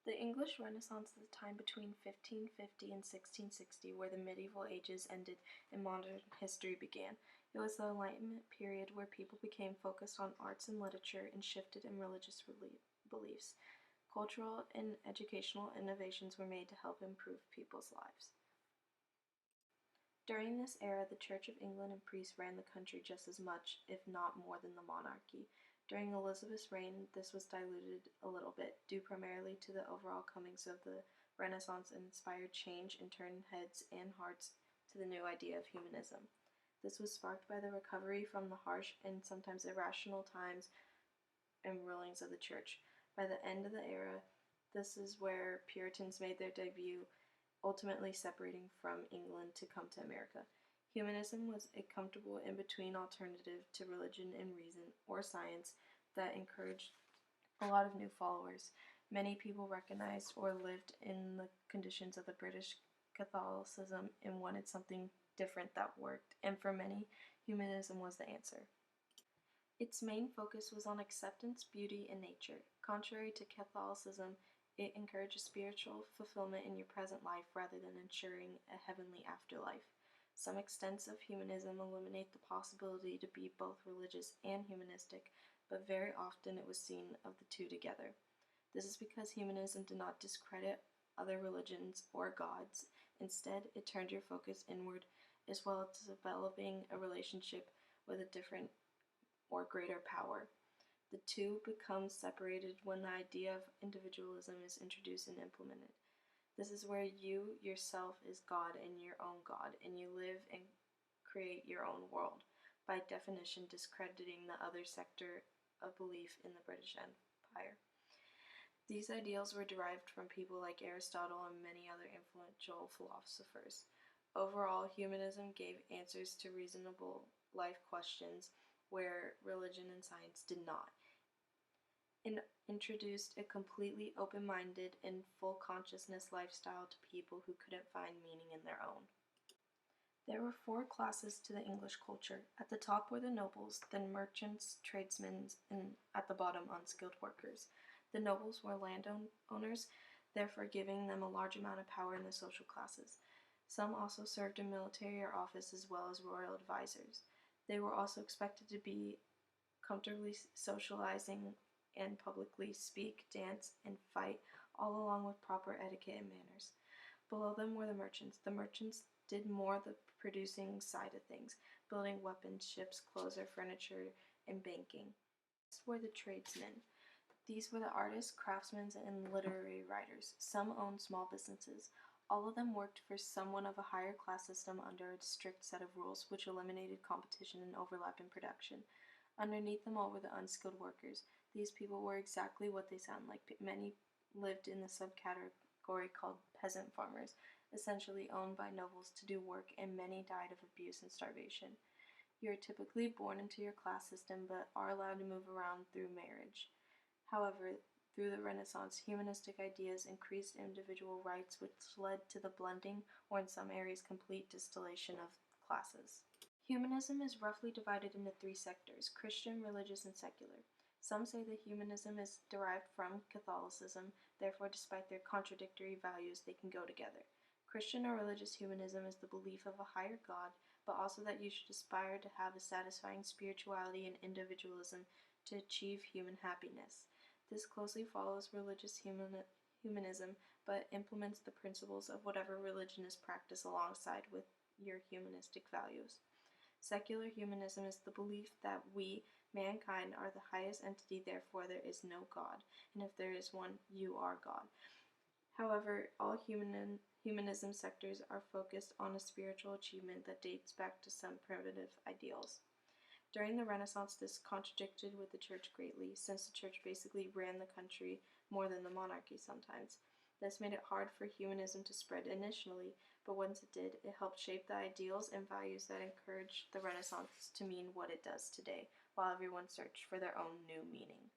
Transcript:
The English Renaissance is a time between 1550 and 1660 where the medieval ages ended and modern history began. It was the Enlightenment period where people became focused on arts and literature and shifted in religious beliefs. Cultural and educational innovations were made to help improve people's lives. During this era, the Church of England and priests ran the country just as much, if not more, than the monarchy. During Elizabeth's reign, this was diluted a little bit, due primarily to the overall comings of the Renaissance inspired change and turned heads and hearts to the new idea of humanism. This was sparked by the recovery from the harsh and sometimes irrational times and rulings of the Church. By the end of the era, this is where Puritans made their debut, ultimately separating from England to come to America. Humanism was a comfortable in-between alternative to religion and reason, or science, that encouraged a lot of new followers. Many people recognized or lived in the conditions of the British Catholicism and wanted something different that worked, and for many, humanism was the answer. Its main focus was on acceptance, beauty, and nature. Contrary to Catholicism, it encourages spiritual fulfillment in your present life rather than ensuring a heavenly afterlife. Some extents of humanism eliminate the possibility to be both religious and humanistic, but very often it was seen of the two together. This is because humanism did not discredit other religions or gods. Instead, it turned your focus inward, as well as developing a relationship with a different or greater power. The two become separated when the idea of individualism is introduced and implemented. This is where you yourself is God and your own God, and you live and create your own world, by definition discrediting the other sector of belief in the British Empire. These ideals were derived from people like Aristotle and many other influential philosophers. Overall, humanism gave answers to reasonable life questions where religion and science did not, and introduced a completely open-minded and full consciousness lifestyle to people who couldn't find meaning in their own. There were four classes to the English culture. At the top were the nobles, then merchants, tradesmen, and at the bottom, unskilled workers. The nobles were landowners, therefore giving them a large amount of power in the social classes. Some also served in military or office as well as royal advisors. They were also expected to be comfortably socializing and publicly speak, dance, and fight, all along with proper etiquette and manners. Below them were the merchants. The merchants did more the producing side of things, building weapons, ships, clothes, or furniture, and banking. Next were the tradesmen. These were the artists, craftsmen, and literary writers. Some owned small businesses. All of them worked for someone of a higher class system under a strict set of rules, which eliminated competition and overlap in production. Underneath them all were the unskilled workers. These people were exactly what they sound like. Many lived in the subcategory called peasant farmers, essentially owned by nobles to do work, and many died of abuse and starvation. You are typically born into your class system, but are allowed to move around through marriage. However, through the Renaissance, humanistic ideas increased individual rights, which led to the blending, or in some areas complete distillation, of classes. Humanism is roughly divided into three sectors: Christian, religious, and secular. Some say that humanism is derived from Catholicism, therefore despite their contradictory values, they can go together. Christian or religious humanism is the belief of a higher God, but also that you should aspire to have a satisfying spirituality and individualism to achieve human happiness. This closely follows religious humanism, but implements the principles of whatever religion is practiced alongside with your humanistic values. Secular humanism is the belief that we, mankind, are the highest entity, therefore there is no God, and if there is one, you are God. However, all humanism sectors are focused on a spiritual achievement that dates back to some primitive ideals. During the Renaissance, this contradicted with the Church greatly, since the Church basically ran the country more than the monarchy sometimes. This made it hard for humanism to spread initially, but once it did, it helped shape the ideals and values that encouraged the Renaissance to mean what it does today, while everyone searched for their own new meaning.